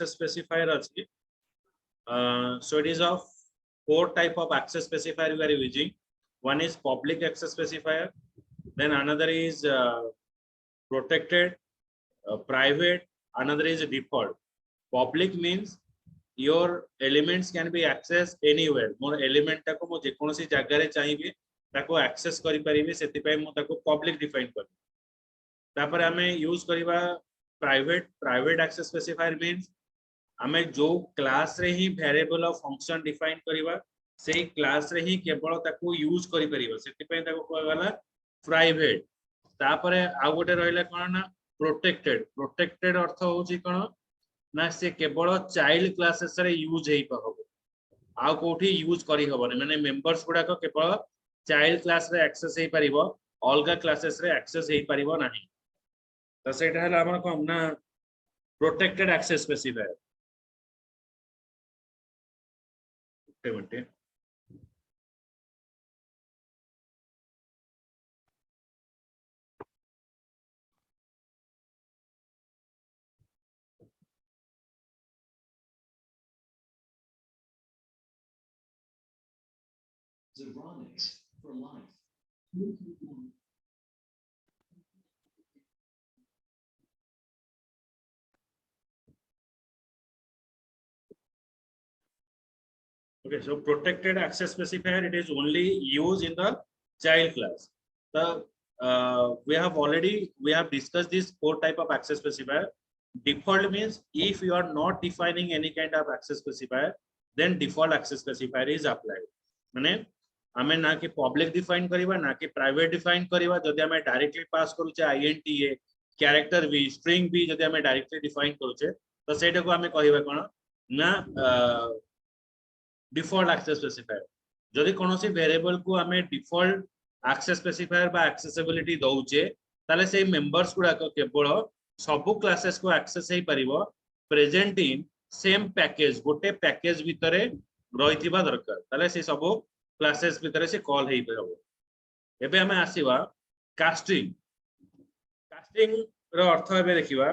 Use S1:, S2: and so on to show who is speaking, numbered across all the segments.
S1: access specifier achi. So it is of 4 type of access specifier we are using. One is public access specifier, then another is protected, private, another is default. Public means your elements can be accessed anywhere. More element टाको मो जेकोनसी जगह रे चाहिए ताको access करि परिबे सेति पय मो ताको public define कर तापर हमें यूज करिबा private access specifier means हमें जो क्लास रे ही वेरिएबल ऑफ फंक्शन डिफाइन करिबा सेही क्लास रे ही केवल ताको यूज करि परिबो सेति पय ताको कहवाला प्राइवेट तापर आ गोटे रहले कोन ना प्रोटेक्टेड अर्थ होची कोन ना से केवल चाइल्ड क्लासेस रे यूज हेई पाबो आ कोठी यूज करी हबने माने मेंबर्स गुडा को केवल चाइल्ड क्लास रे एक्सेस हेई परिबो अलगा क्लासेस रे एक्सेस हेई परिबो नाही तो सेटा हला हमर कोन ना protected access specifier minute
S2: Zeronics for life.
S1: Okay, so protected access specifier, it is only used in the child class. We have discussed these 4 type of access specifier. Default means if you are not defining any kind of access specifier, then default access specifier is applied. माने हमें ना कि public define करिबा ना कि private define करिबा जदि हमें directly pass करूचे INTA character v string v जदि हमें directly define करूचे तो सेटा को हमें कहिबा कोन ना डिफॉल्ट एक्सेस स्पेसिफायर जदि कोनोसी वेरिएबल को हमें डिफॉल्ट एक्सेस स्पेसिफायर बा एक्सेसिबिलिटी दउचे ताले से मेंबर्स गुडा को केवल सब क्लासेस को एक्सेस हेई परिबो प्रेजेंट इन सेम पैकेज गोटे पैकेज भितरे रहिथिबा दरकार ताले से सब क्लासेस भितरे से कॉल हेई परबो एबे हमें आसीबा कास्टिंग रो अर्थ एबे देखिबा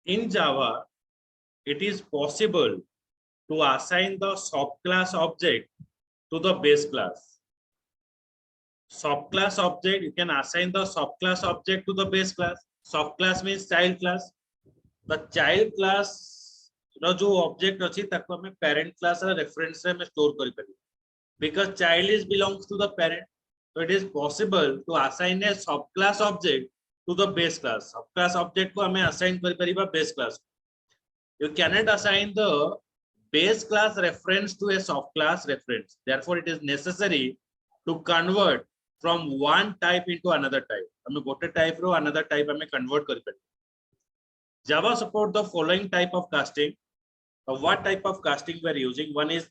S1: in Java, it is possible to assign the subclass object to the base class. Subclass object, you can assign the subclass object to the base class. Subclass means child class. The child class रो जो object अछि ताको हमें parent class रा reference रे में store करि परिबे because child is belongs to the parent, so it is possible to assign a subclass object to the base class. Subclass object को हमें assign करि परिबा base class. You cannot assign the base class reference to a subclass reference. Therefore, it is necessary to convert from one type into another type. हमें गोटे type रो another type हमें convert करि परिबे. Java support the following type of casting. What type of casting we are using? One is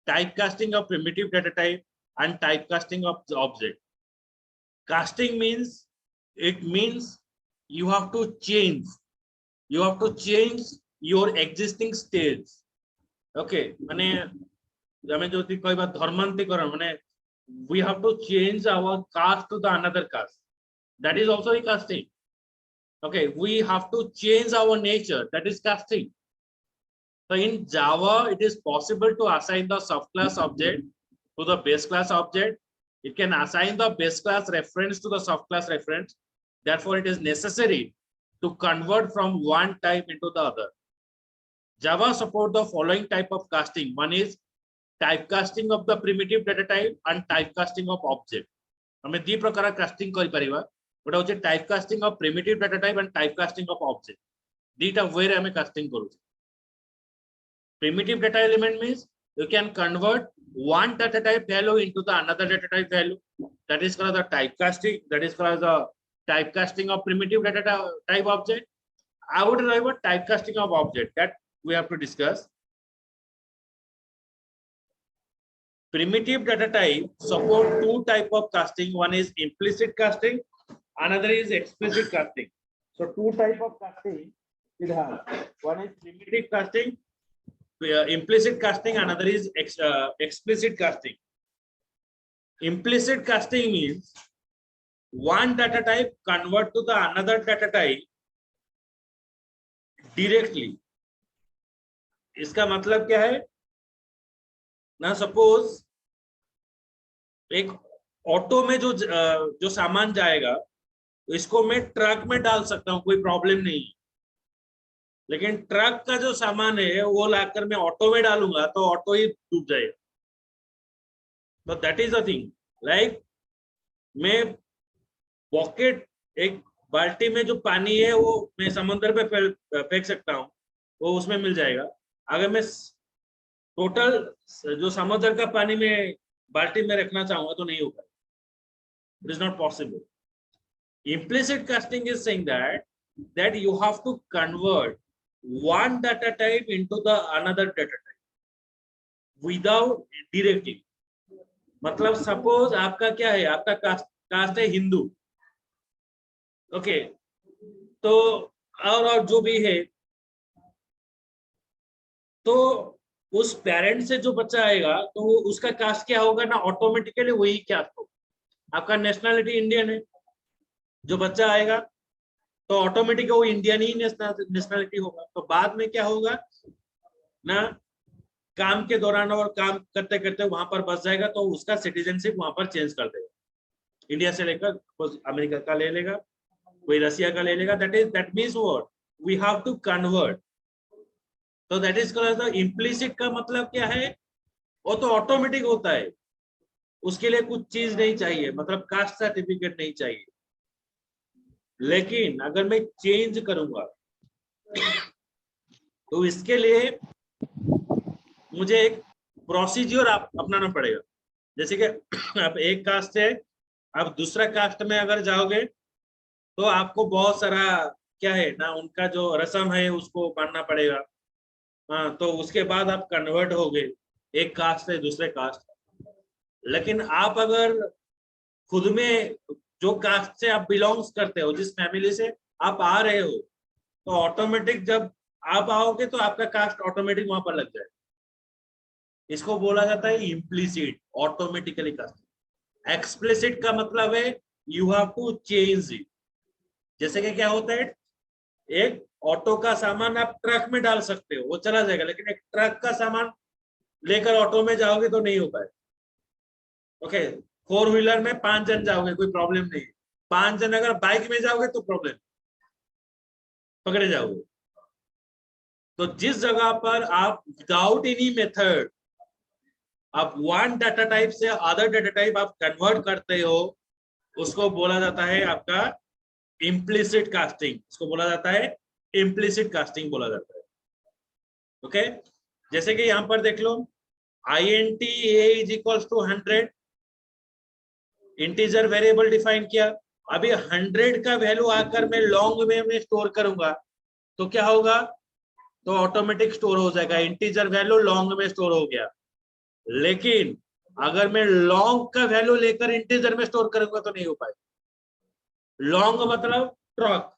S1: typecasting of primitive data type and typecasting of the object. Casting means you have to change your existing states okay माने हमें जो थी कोई बात धर्मांतरीकरण माने we have to change our caste to the another caste, that is also a casting. Okay, we have to change our nature, that is casting. So in Java, it is possible to assign the subclass object to the base class object. It can assign the base class reference to the subclass reference. Therefore, it is necessary to convert from one type into the other. Java support the following type of casting. One is typecasting of the primitive data type and typecasting of object. हमें दी प्रकार casting कर परिवा गोटा होचे typecasting of primitive data type and typecasting of object दीटा वे रे हमें कास्टिंग करू primitive data element means you can convert one data type value into the another data type value, that is called the typecasting, that is called the typecasting of primitive data type object. I would write about typecasting of object that we have to discuss. Primitive data type support two type of casting. One is implicit casting, another is explicit casting. So two type of casting it has. One is primitive casting, implicit casting, another is explicit casting. Implicit casting means one data type convert to the another data type directly. इसका मतलब क्या है ना, suppose एक auto में जो सामान जाएगा इसको मैं ट्रक में डाल सकता हूं, कोई प्रॉब्लम नहीं, लेकिन ट्रक का जो सामान है वो लाकर मैं ऑटो में डालूंगा तो ऑटो ही डूब जाएगा. तो that is the thing. Like मैं बकेट एक बाल्टी में जो पानी है वो मैं समुद्र पे फेंक सकता हूँ, वो उसमें मिल जाएगा. अगर मैं टोटल जो समुद्र का पानी में बाल्टी में रखना चाहूंगा तो नहीं होगा. It is not possible. Implicit casting is saying that you have to convert one data type into the another data type without directly. मतलब सपोज आपका क्या है, आपका कास्ट है हिंदू, ओके, तो और जो भी है, तो उस पेरेंट से जो बच्चा आएगा तो उसका कास्ट क्या होगा ना, ऑटोमेटिकली वही कास्ट होगा. आपका नेशनलिटी इंडियन है, जो बच्चा आएगा तो ऑटोमेटिक वो इंडियन ही नेशनलिटी होगा. तो बाद में क्या होगा ना, काम के दौरान और काम करते करते वहां पर बस जाएगा तो उसका सिटीजनशिप वहां पर चेंज कर देगा. इंडिया से लेकर अमेरिका का ले लेगा, कोई रशिया का ले लेगा. That means what, we have to convert. तो that is called the implicit. का मतलब क्या है, वो तो ऑटोमेटिक होता है, उसके लिए कुछ चीज नहीं चाहिए, मतलब कास्ट सर्टिफिकेट नहीं चाहिए. लेकिन अगर मैं चेंज करूंगा तो इसके लिए मुझे एक प्रोसीजर अपनाना पड़ेगा. जैसे कि आप एक कास्ट से आप दूसरा कास्ट में अगर जाओगे तो आपको बहुत सारा क्या है ना, उनका जो रस्म है उसको मानना पड़ेगा. हाँ, तो उसके बाद आप कन्वर्ट हो गए एक कास्ट से दूसरे कास्ट. लेकिन आप अगर खुद में जो कास्ट से आप बिलोंग्स करते हो, जिस फैमिली से आप आ रहे हो, तो ऑटोमेटिक जब आप आओगे तो आपका कास्ट ऑटोमेटिक वहां पर लग जाए. इसको बोला जाता है इम्प्लिसिट, ऑटोमेटिकली कास्ट. एक्सप्लिसिट का मतलब है you have to change it. जैसे कि क्या होता है, एक ऑटो का सामान आप ट्रक में डाल सकते हो, वो चला जाएगा, लेकिन एक ट्रक का सामान लेकर ऑटो में जाओगे तो नहीं हो पाए. ओके, 4 व्हीलर में 5 जन जाओगे कोई प्रॉब्लम नहीं. 5 जन अगर बाइक में जाओगे तो प्रॉब्लम, पकड़े जाओगे. तो जिस जगह पर आप विदाउट एनी मेथड आप वन डाटा टाइप से अदर डाटा टाइप आप कन्वर्ट करते हो, उसको बोला जाता है आपका इम्प्लिसिट कास्टिंग. उसको बोला जाता है इम्प्लिसिट कास्टिंग बोला जाता है. ओके, जैसे कि यहां पर देख लो, INT A is equals to 100, integer variable define किया. अभी 100 का वैल्यू आकर मैं लॉन्ग में स्टोर करूंगा तो क्या होगा, तो ऑटोमेटिक स्टोर हो जाएगा. इंटीजर वैल्यू लॉन्ग में स्टोर हो गया. लेकिन अगर मैं लॉन्ग का वैल्यू लेकर इंटीजर में स्टोर करूंगा तो नहीं हो पाएगा. लॉन्ग मतलब ट्रक,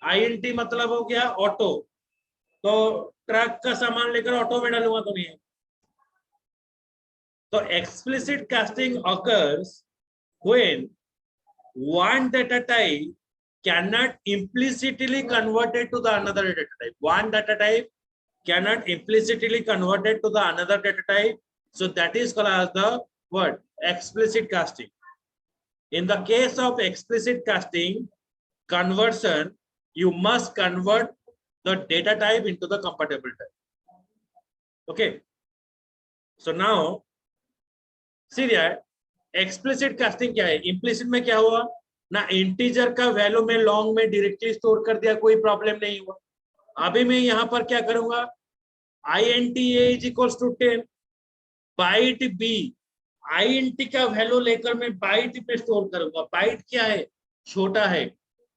S1: INT मतलब हो गया ऑटो, तो ट्रक का सामान लेकर ऑटो में डालूंगा तो नहीं है। तो explicit casting occurs when one data type cannot implicitly converted to the another data type. One data type cannot implicitly converted to the another data type. So that is called as the what? Explicit casting. In the case of explicit casting conversion, you must convert the data type into the compatible type. Okay. So now, see that explicit casting क्या है? Implicit में क्या हुआ ना, integer का value में long में directly store कर दिया, कोई प्रॉब्लम नहीं हुआ। अभी मैं यहां पर क्या करूंगा, int a is equals to 10, byte B, int का वैल्यू लेकर मैं बाइट पे स्टोर करूंगा। बाइट क्या है, छोटा है,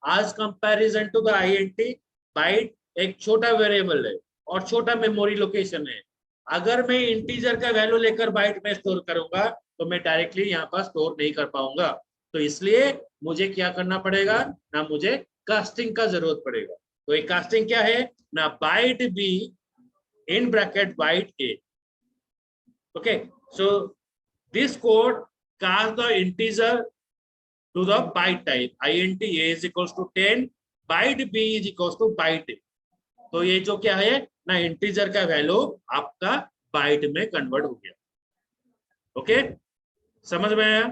S1: आज comparison to the int byte एक छोटा वेरिएबल है और छोटा मेमोरी लोकेशन है। अगर मैं इंटीजर का वैल्यू लेकर बाइट में स्टोर करूंगा तो मैं डायरेक्टली यहाँ पर स्टोर नहीं कर पाऊंगा। तो इसलिए मुझे क्या करना पड़ेगा ना, मुझे कास्टिंग का जरूरत पड़ेगा। तो ये कास्टिंग क्या है ना, byte B in bracket byte A. Okay, so this code cast the integer to the byte type, int a is equals to 10, byte b is equals to byte a। तो ये जो क्या है ना, इंटीजर का वैल्यू आपका bite में convert हो गया। ओके, समझ में आया?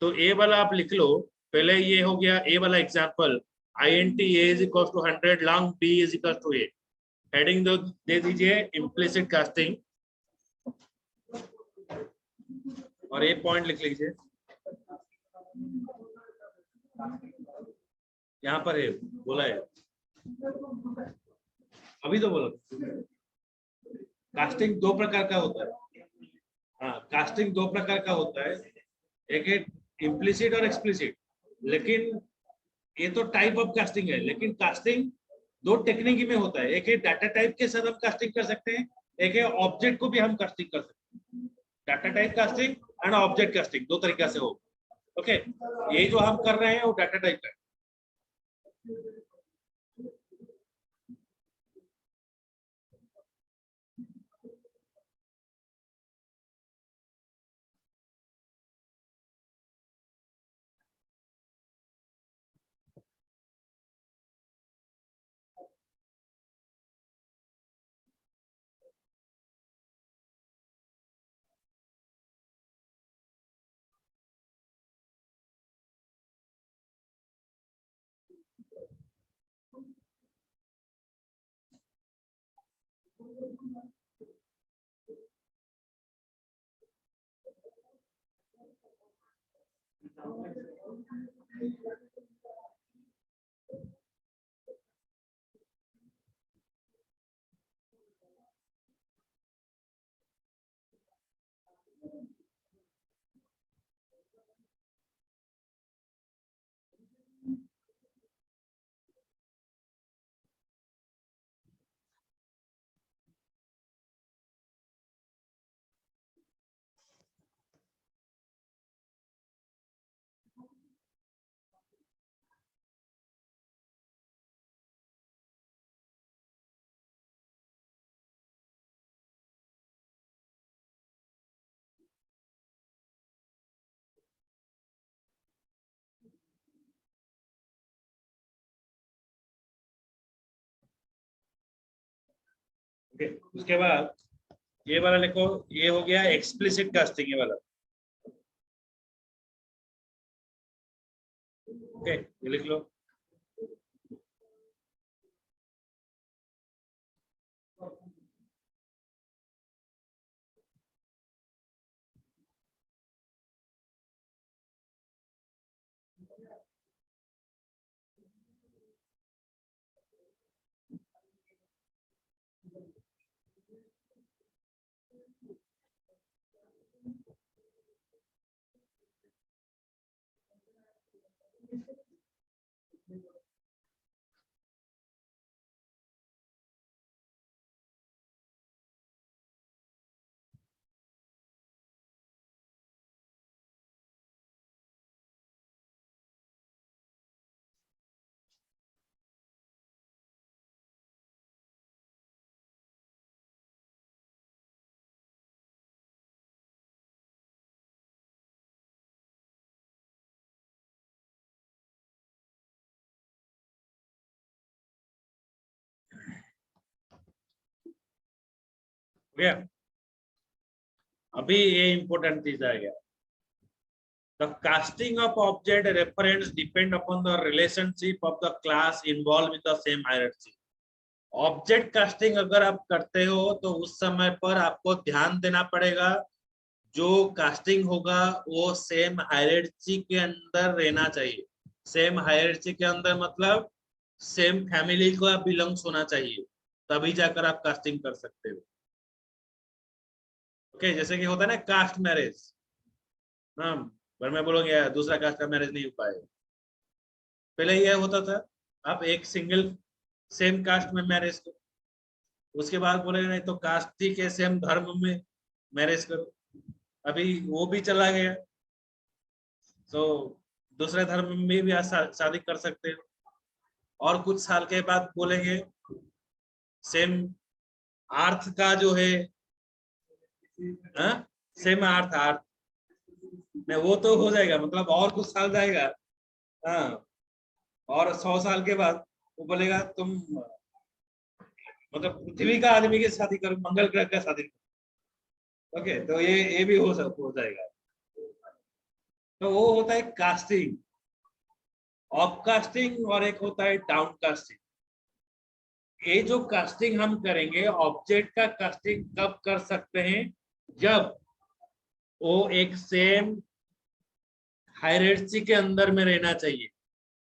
S1: तो ए वाला आप लिख लो पहले, ये हो गया ए वाला example, int a is equals to 100, long b is equals to a। Heading दे दीजिए इम्प्लिसिट कास्टिंग, और एक पॉइंट लिख लीजिए यहाँ पर है, बोला है अभी तो बोला। कास्टिंग दो प्रकार का होता है। हाँ, कास्टिंग दो प्रकार का होता है, एक है इम्प्लिसिट और एक्सप्लिसिट। लेकिन ये तो टाइप ऑफ कास्टिंग है, लेकिन कास्टिंग दो टेक्निक में होता है। एक है डाटा टाइप के साथ हम कास्टिंग कर सकते हैं, एक है ऑब्जेक्ट को भी हम कास्टिंग कर सकते हैं। Data type casting and object casting दो तरीका से हो। ओके, ये जो हम कर रहे हैं वो डाटा टाइप का है। ओके, उसके बाद ये वाला लिखो, ये हो गया एक्सप्लिसिट कास्टिंग, ये वाला। ओके, ये लिख लो। गया। अभी ये इंपॉर्टेंट चीज आ गया। The casting of object reference depend upon the relationship of the class involved with the same hierarchy. Object casting अगर आप करते हो तो उस समय पर आपको ध्यान देना पड़ेगा जो कास्टिंग होगा वो सेम हायरार्ची के अंदर रहना चाहिए। सेम हायरार्ची के अंदर मतलब सेम फैमिली को बिलोंग्स होना चाहिए, तभी जाकर आप कास्टिंग कर सकते हो। ओके, जैसे कि होता है ना कास्ट मैरिज, हाँ, पर मैं बोलोगे यार दूसरा कास्ट का मैरिज नहीं हो पाएगा। पहले यह होता था आप एक सिंगल सेम कास्ट में मैरिज करो, उसके बाद बोले नहीं तो कास्ट ही के सेम धर्म में मैरिज करो, अभी वो भी चला गया। तो दूसरे धर्म में भी शादी कर सकते हो। और कुछ साल के बाद बोलेंगे सेम अर्थ का जो है, सेम अर्थ अर्थ नहीं, वो तो हो जाएगा, मतलब और कुछ साल जाएगा। हाँ, और 100 साल के बाद वो बोलेगा तुम मतलब पृथ्वी का आदमी के शादी करो, मंगल ग्रह का शादी करो। ओके, तो ये भी हो जाएगा। तो वो होता है कास्टिंग, ऑफ कास्टिंग, और एक होता है डाउन कास्टिंग। ये जो कास्टिंग हम करेंगे, ऑब्जेक्ट का कास्टिंग कब कर सकते हैं, जब वो एक सेम हायरार्ची के अंदर में रहना चाहिए,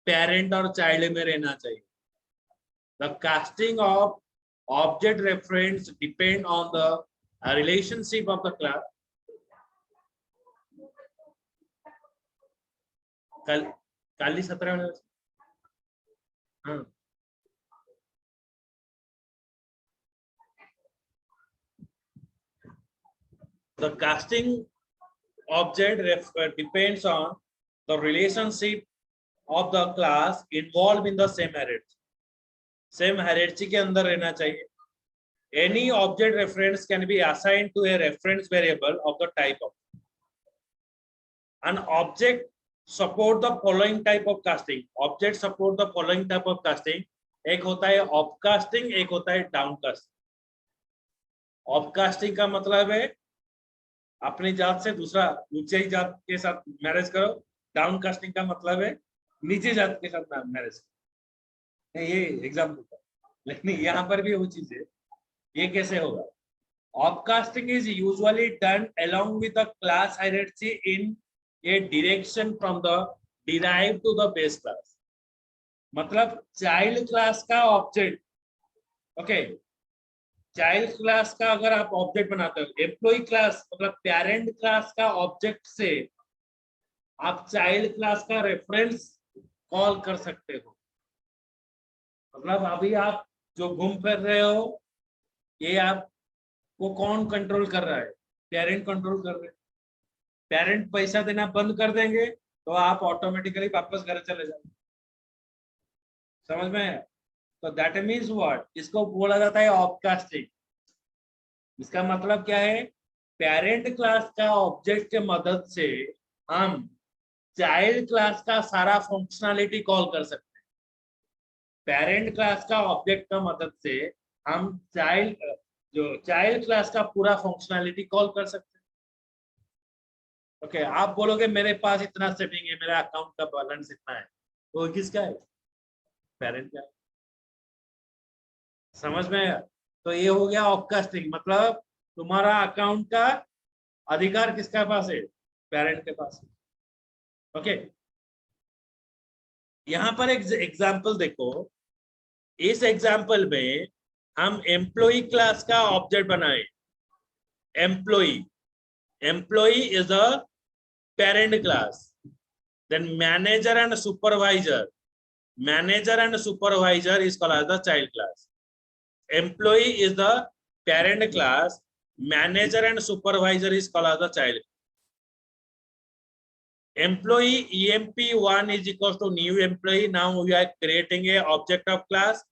S1: पेरेंट और चाइल्ड में रहना चाहिए। The casting of object reference depend on the relationship of the class. काली 17 हाँ, the casting object depends on the relationship of the class involved in the same hierarchy. Same hierarchy के अंदर रहना चाहिए। Any object reference can be assigned to a reference variable of the type of. An object support the following type of casting. Object support the following type of casting. एक होता है of casting, एक होता है down casting. Of casting का मतलब है अपनी जात से दूसरा ऊंचे जात के साथ मैरिज करो। डाउन कास्टिंग का मतलब है नीचे जात के साथ मैरिज करो। ये एग्जाम्पल था, लेकिन यहाँ पर भी वो चीज है। ये कैसे होगा? Of casting is usually done along with the class hierarchy in a direction from the derive to the base class. मतलब चाइल्ड क्लास का ऑब्जेक्ट, ओके, चाइल्ड क्लास का अगर आप ऑब्जेक्ट बनाते हो, एम्प्लॉय क्लास मतलब पेरेंट क्लास का object से आप चाइल्ड क्लास का रेफरेंस कॉल कर सकते हो। मतलब अभी आप जो घूम फिर रहे हो, ये आपको कौन कंट्रोल कर रहा है? पेरेंट कंट्रोल कर रहे हैं। पेरेंट पैसा देना बंद कर देंगे तो आप ऑटोमेटिकली वापस घर चले जाओ। समझ में? तो दैट मीन्स व्हाट? इसको बोला जाता है ऑफ कास्टिंग। इसका मतलब क्या है? पेरेंट क्लास का ऑब्जेक्ट के मदद से हम चाइल्ड क्लास का सारा फंक्शनैलिटी कॉल कर सकते हैं। पेरेंट क्लास का ऑब्जेक्ट का मदद से हम चाइल्ड क्लास का पूरा फंक्शनैलिटी कॉल कर सकते हैं। ओके, आप बोलोगे मेरे पास इतना सेविंग है, मेरा अकाउंट का बैलेंस इतना है, तो किसका है? पेरेंट का। समझ में? तो ये हो गया ऑफकास्टिंग, मतलब तुम्हारा अकाउंट का अधिकार किसके पास है? पेरेंट के पास है। ओके, यहां पर एक एग्जांपल देखो। इस एग्जांपल में हम एम्प्लॉय क्लास का ऑब्जेक्ट बनाए। Employ is a parent class, then manager and supervisor is called as the child class. Employee is the parent class, manager and supervisor is called as the child. Employee EMP1 is equals to new employee. Now we are creating a object of class.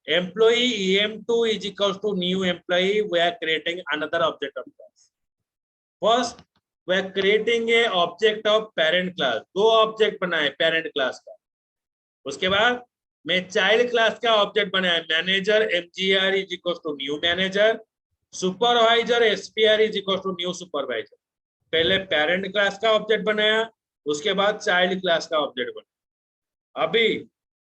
S1: Employee EM2 is equals to new employee. We are creating another object of class. First, we are creating a object of parent class. दो object बनाए parent class का। उसके बाद मैं child class का object बनाया manager, MGR is equal to new manager, supervisor SPR is equal to new supervisor. पहले parent class का ऑब्जेक्ट बनाया, उसके बाद चाइल्ड क्लास का ऑब्जेक्ट बनाया। अभी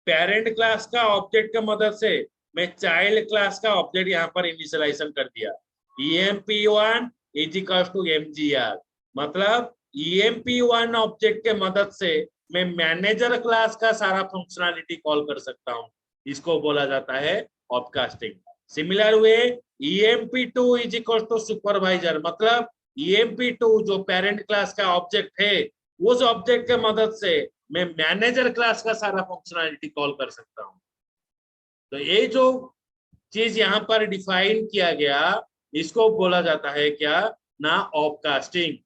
S1: पेरेंट क्लास का ऑब्जेक्ट की मदद से मैं चाइल्ड क्लास का ऑब्जेक्ट यहाँ पर इनिशियलाइजेशन कर दिया। emp1 is equal to mgr, मतलब emp1 ऑब्जेक्ट के मदद से मैं मैनेजर क्लास का सारा फंक्शनैलिटी कॉल कर सकता हूँ। इसको बोला जाता है upcasting. Similar way emp2 is equal to supervisor, मतलब emp2 जो पेरेंट क्लास का ऑब्जेक्ट है, उस ऑब्जेक्ट के मदद से मैं मैनेजर क्लास का सारा फंक्शनैलिटी कॉल कर सकता हूँ। तो ये जो चीज यहाँ पर डिफाइन किया गया, इसको बोला जाता है क्या ना, ऑपकास्टिंग।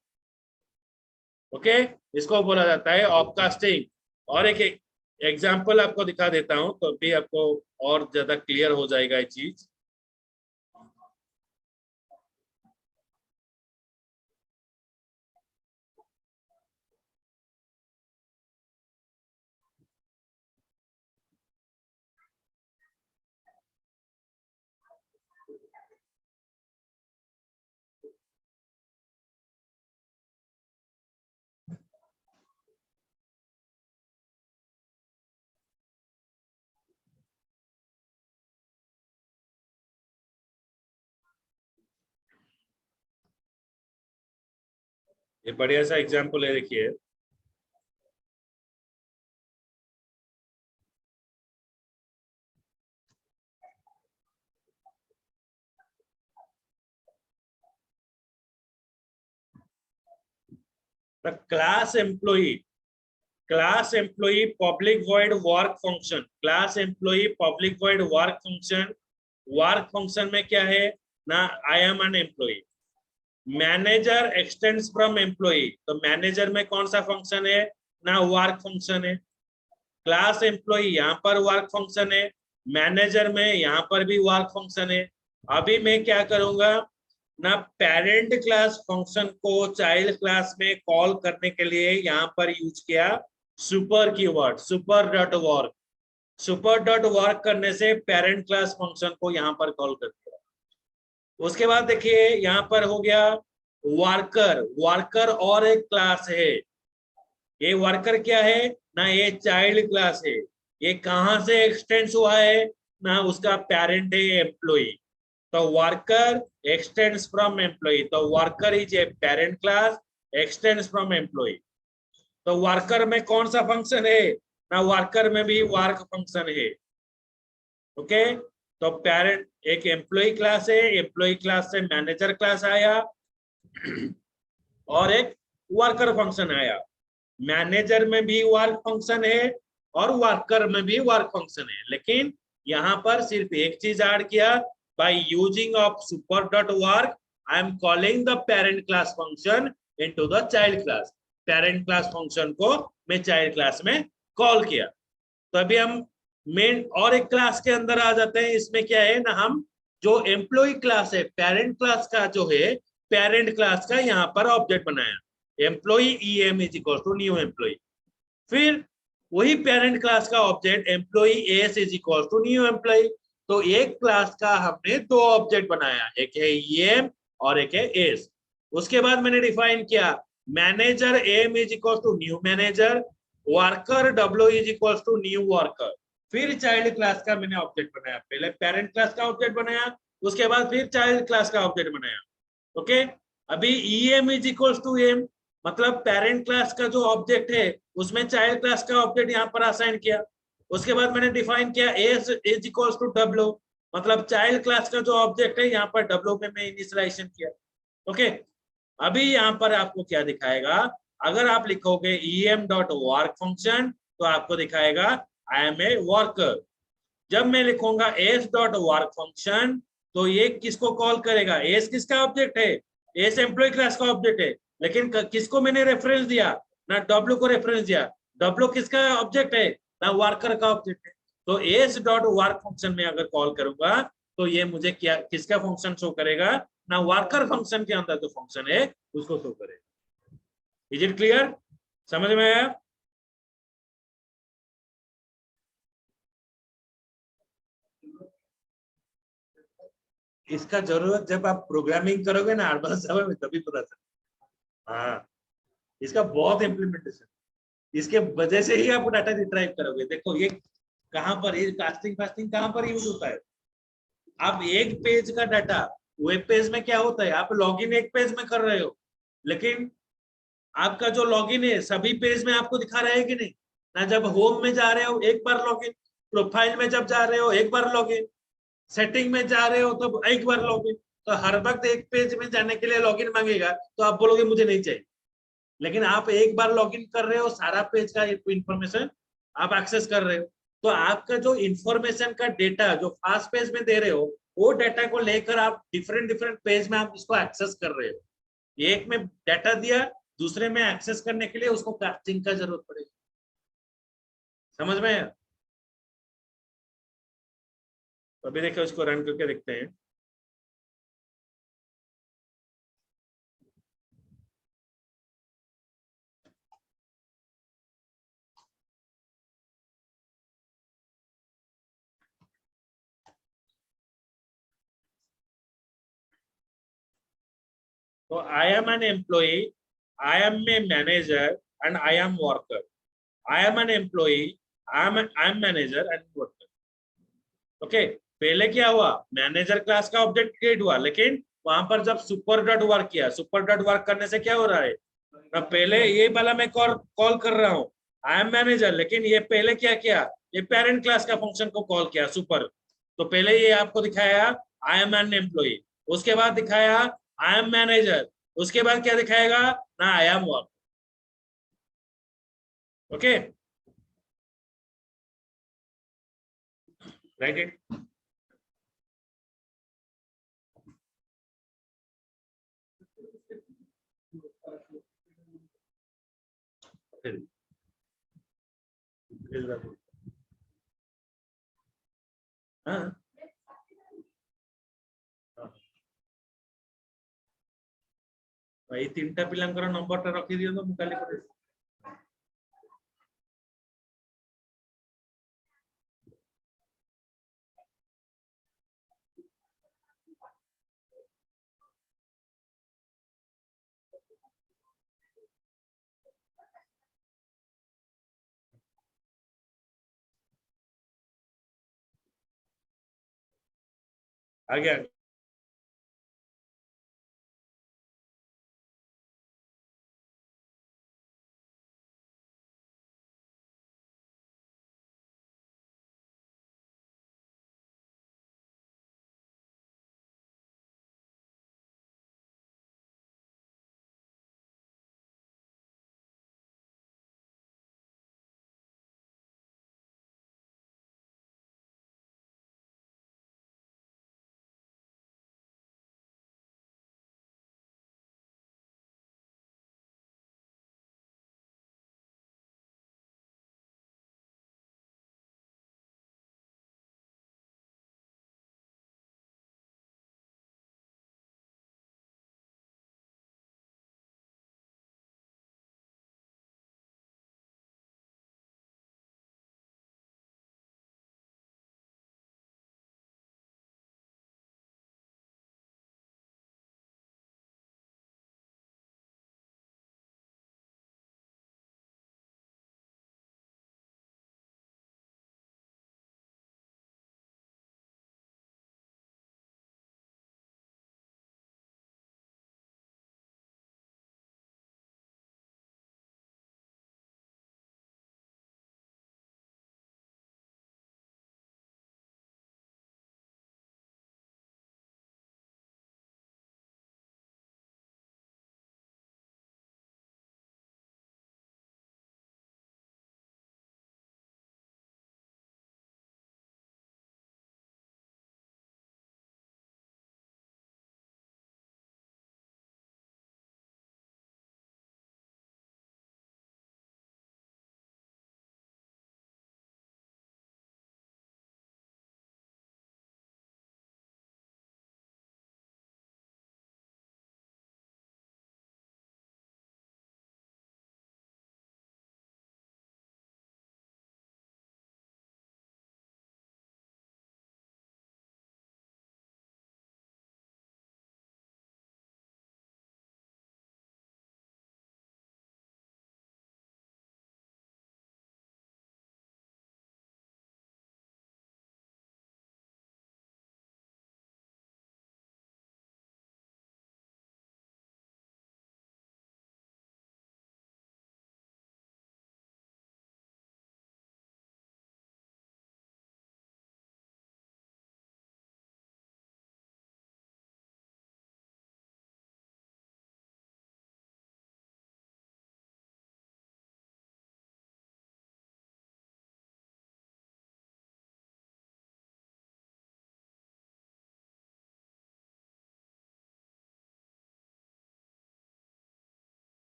S1: ओके, इसको बोला जाता है ऑपकास्टिंग। और एक एग्जांपल आपको दिखा देता हूं, तो भी आपको और ज्यादा क्लियर हो जाएगा ये चीज। ये बढ़िया सा एग्जांपल है, देखिए। The class employee public void work function, class employee public void work function में क्या है ना, I am an employee। Manager extends from employee, तो मैनेजर में कौन सा फंक्शन है ना, वर्क फंक्शन है। क्लास एम्प्लॉई यहाँ पर वर्क फंक्शन है, मैनेजर में यहाँ पर भी वर्क फंक्शन है। अभी मैं क्या करूंगा ना, पेरेंट क्लास फंक्शन को चाइल्ड क्लास में कॉल करने के लिए यहाँ पर यूज किया super keyword, super dot work करने से पेरेंट क्लास फंक्शन को यहाँ पर कॉल कर दिया। उसके बाद देखिए यहाँ पर हो गया वर्कर और एक क्लास है। ये वर्कर क्या है ना, ये चाइल्ड क्लास है। ये कहां से एक्सटेंड हुआ है ना, उसका पेरेंट है एम्प्लॉय। तो वर्कर एक्सटेंड्स फ्रॉम एम्प्लॉय, तो worker is a parent class extends from employ. तो वर्कर में कौन सा फंक्शन है ना, वर्कर में भी वर्क फंक्शन है। ओके, तो पेरेंट एक एम्प्लॉय क्लास है, एम्प्लॉय क्लास से मैनेजर क्लास आया और एक वर्कर फंक्शन आया। मैनेजर में भी वर्क फंक्शन है और वर्कर में भी वर्क फंक्शन है, लेकिन यहाँ पर सिर्फ एक चीज ऐड किया, by using of super dot work I am calling the parent class function into the child class. Parent class function को मैं चाइल्ड क्लास में कॉल किया। तो अभी हम मेन और एक क्लास के अंदर आ जाते हैं। इसमें क्या है ना, हम जो एम्प्लॉय क्लास है, पेरेंट क्लास का जो है, पेरेंट क्लास का यहाँ पर ऑब्जेक्ट बनाया, employ em is equal to new employ. फिर वही पेरेंट क्लास का object employ s is equal to new employ. तो एक क्लास का हमने दो ऑब्जेक्ट बनाया, एक है em और एक है s। उसके बाद मैंने डिफाइन किया manager m is equal to new manager, worker w is equal to new worker. फिर चाइल्ड क्लास का मैंने ऑब्जेक्ट बनाया, पहले पेरेंट क्लास का ऑब्जेक्ट बनाया, उसके बाद फिर चाइल्ड क्लास का ऑब्जेक्ट बनाया। ओके, अभी em is equal to m, मतलब पेरेंट क्लास का जो ऑब्जेक्ट है उसमें चाइल्ड क्लास का ऑब्जेक्ट यहाँ पर असाइन किया। उसके बाद मैंने डिफाइन किया s is equal to w, मतलब चाइल्ड क्लास का जो ऑब्जेक्ट है यहाँ पर w में मैं इनिशियलाइजेशन किया। ओके, अभी यहाँ पर आपको क्या दिखाएगा, अगर आप लिखोगे em डॉट वर्क फंक्शन तो आपको दिखाएगा आई एम ए वर्कर। जब मैं लिखूंगा s डॉट वर्क फंक्शन तो ये किसको कॉल करेगा, s किसका ऑब्जेक्ट है, s एम्प्लॉय क्लास का ऑब्जेक्ट है, लेकिन किसको मैंने रेफरेंस दिया ना, w को रेफरेंस दिया। w किसका ऑब्जेक्ट है ना, वर्कर का ऑब्जेक्ट है। तो s डॉट वर्क फंक्शन में अगर कॉल करूंगा तो ये मुझे क्या किसका फंक्शन शो करेगा ना, वर्कर फंक्शन के अंदर जो फंक्शन है उसको शो करेगा। इज इट क्लियर, समझ में आया? इसका जरूरत जब आप प्रोग्रामिंग करोगे ना एडवांस जावा में तभी पता चलेगा। हाँ, इसका बहुत इम्प्लीमेंटेशन, इसके वजह से ही आप डाटा रिट्राइव करोगे। देखो ये कहाँ पर ये कास्टिंग फास्टिंग कहाँ पर यूज होता है। आप एक पेज का डाटा, वेब पेज में क्या होता है, आप लॉगिन एक पेज में कर रहे हो, लेकिन आपका जो लॉगिन है सभी पेज में आपको दिखा रहा है कि नहीं ना। जब होम में जा रहे हो एक बार लॉगिन, प्रोफाइल में जब जा रहे हो एक बार लॉगिन, सेटिंग में जा रहे हो तो एक बार लॉगिन। तो हर वक्त एक पेज में जाने के लिए लॉगिन मांगेगा तो आप बोलोगे मुझे नहीं चाहिए। लेकिन आप एक बार लॉगिन कर रहे हो, सारा पेज का इंफॉर्मेशन आप एक्सेस कर रहे हो, तो आपका जो इंफॉर्मेशन का डेटा जो फास्ट पेज में दे रहे हो, वो डेटा को लेकर आप डिफरेंट डिफरेंट पेज में आप इसको एक्सेस कर रहे हो। एक में डाटा दिया, दूसरे में एक्सेस करने के लिए उसको कास्टिंग का जरूरत पड़ेगी। समझ में आया? तो अभी देखो इसको रन करके देखते हैं। तो I am an employee, I am a manager and I am worker. I am an employee, I am manager and worker. Okay, पहले क्या हुआ, मैनेजर क्लास का ऑब्जेक्ट क्रिएट हुआ, लेकिन वहां पर जब सुपर डॉट वर्क किया, सुपर डॉट वर्क करने से क्या हो रहा है ना, पहले ये वाला मैं कॉल कर रहा हूँ आई एम मैनेजर, लेकिन ये पहले क्या किया, ये पेरेंट क्लास का फंक्शन को कॉल किया सुपर। तो पहले ये आपको दिखाया आई एम एन एम्प्लॉई, उसके बाद दिखाया आई एम मैनेजर, उसके बाद क्या दिखाएगा ना, I am work. Okay, right it. हाँ भाई, तीनटा पिलांकर नंबर टा रखी दियो तो ମୁଁ କାଲି ପଠେଇବି। ଆଜ୍ଞା।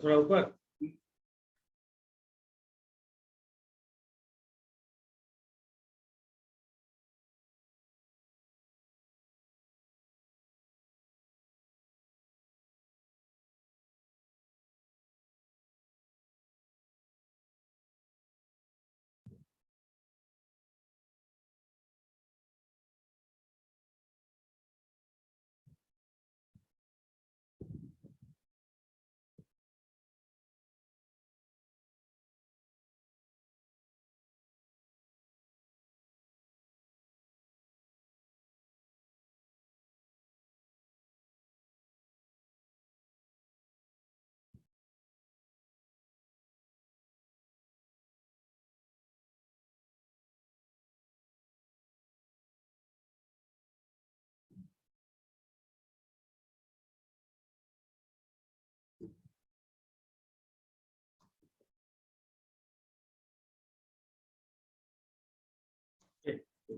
S1: थोड़ा ऊपर।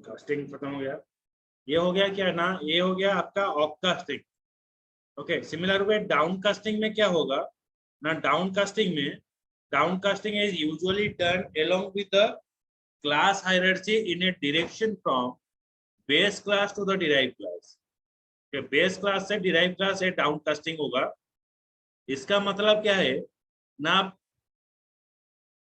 S1: कास्टिंग खत्म हो गया। ये हो गया क्या ना, ये हो गया आपका of casting. Okay, similar way down casting में क्या होगा ना, down casting is usually done along with the class hierarchy in a direction from base class to the derived class। Base class से डिराइव क्लास है down casting होगा। इसका मतलब क्या है ना, आप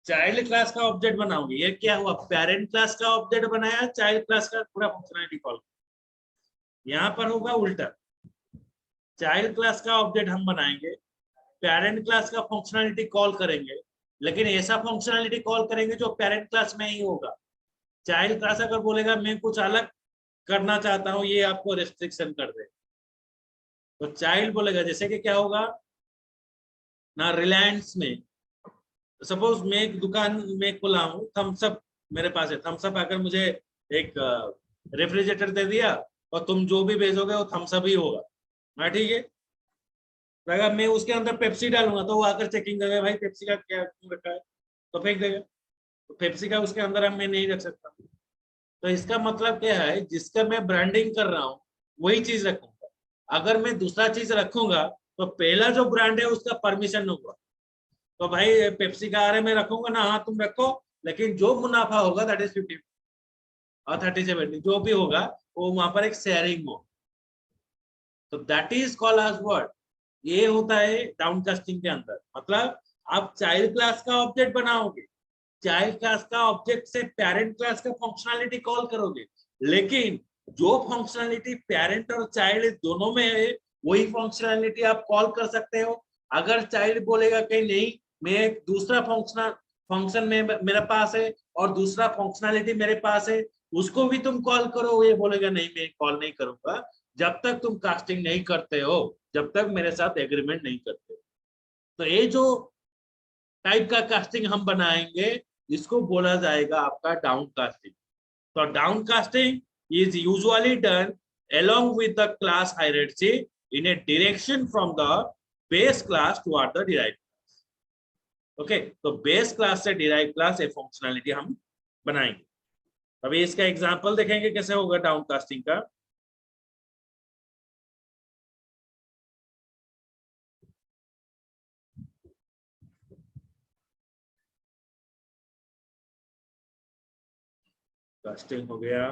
S1: चाइल्ड क्लास का ऑब्जेक्ट बनाओगे, ये क्या हुआ, पेरेंट क्लास का ऑब्जेक्ट बनाया, चाइल्ड क्लास का पूरा फंक्शनलिटी कॉल। यहाँ पर होगा उल्टा, चाइल्ड क्लास का ऑब्जेक्ट हम बनाएंगे, पेरेंट क्लास का फंक्शनलिटी कॉल करेंगे, लेकिन ऐसा फंक्शनलिटी कॉल करेंगे जो पेरेंट क्लास में ही होगा। चाइल्ड क्लास अगर बोलेगा मैं कुछ अलग करना चाहता हूँ, ये आपको रेस्ट्रिक्शन कर दे, तो चाइल्ड बोलेगा। जैसे कि क्या होगा ना, रिलायंस में सपोज मैं एक दुकान में खुला हूँ, थम्सअप मेरे पास है, थम्सअप अगर मुझे एक रेफ्रिजरेटर दे दिया और तुम जो भी भेजोगे वो थम्सअप ही होगा, हाँ ठीक है। तो अगर मैं उसके अंदर पेप्सी डालूंगा तो वो आकर चेकिंग करेगा, भाई पेप्सी का क्या रखा है, तो फेंक देगा। तो पेप्सी का उसके अंदर मैं नहीं रख सकता। तो इसका मतलब क्या है, जिसका मैं ब्रांडिंग कर रहा हूँ वही चीज रखूंगा। अगर मैं दूसरा चीज रखूंगा तो पहला जो ब्रांड है उसका परमिशन होगा। तो भाई पेप्सी का आरे में रखूंगा ना, हाँ तुम रखो, लेकिन जो मुनाफा होगा दैट इज 50 और 30-70 जो भी होगा वो वहां पर एक शेयरिंग हो। तो that is called as what, ये होता है डाउनकास्टिंग के अंदर। मतलब आप चाइल्ड क्लास का ऑब्जेक्ट बनाओगे, चाइल्ड क्लास का ऑब्जेक्ट से पेरेंट क्लास का फंक्शनलिटी कॉल करोगे, लेकिन जो फंक्शनलिटी पेरेंट और चाइल्ड दोनों में है वही फंक्शनलिटी आप कॉल कर सकते हो। अगर चाइल्ड बोलेगा कि नहीं मैं एक दूसरा फंक्शन में मेरे पास है और दूसरा फंक्शनलिटी मेरे पास है, उसको भी तुम कॉल करो, ये बोलेगा नहीं मैं कॉल नहीं करूंगा जब तक तुम कास्टिंग नहीं करते हो, जब तक मेरे साथ एग्रीमेंट नहीं करते। तो ये जो टाइप का कास्टिंग हम बनाएंगे इसको बोला जाएगा आपका डाउन कास्टिंग। तो down casting is usually done along with the class hierarchy in a direction from the base class toward the derived class। Okay, तो बेस क्लास से डिराइव क्लास ए फंक्शनलिटी हम बनाएंगे। अभी इसका एग्जांपल देखेंगे कैसे होगा डाउन कास्टिंग का। कास्टिंग हो गया,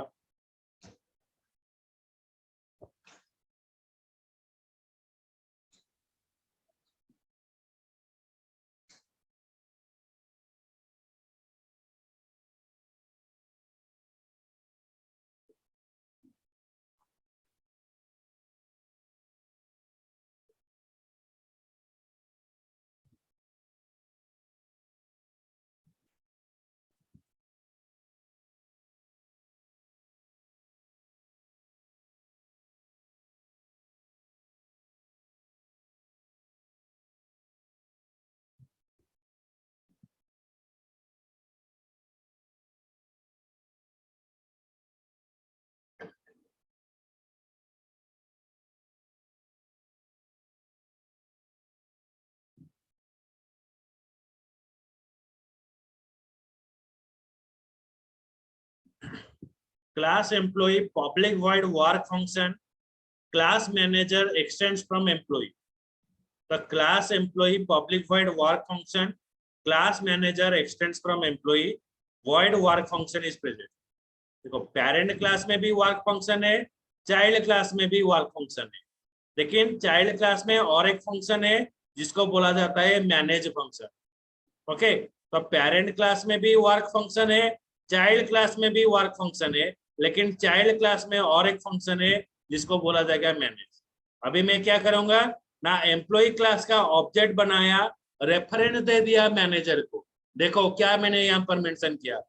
S1: class employee public void work function, class manager extends from employee। The class employee public void work function, class manager extends from employee, void work function is present. देखो parent class में भी work function है, child class में भी work function है, लेकिन child class में और एक फंक्शन है जिसको बोला जाता है मैनेज फंक्शन। ओके, तो पेरेंट क्लास में भी वर्क फंक्शन है, चाइल्ड क्लास में भी वर्क फंक्शन है, लेकिन चाइल्ड क्लास में और एक फंक्शन है जिसको बोला जाएगा मैनेज। अभी मैं क्या करूंगा ना, एम्प्लॉय क्लास का ऑब्जेक्ट बनाया, रेफरेंस दे दिया मैनेजर को। देखो क्या मैंने यहाँ पर मेंशन किया,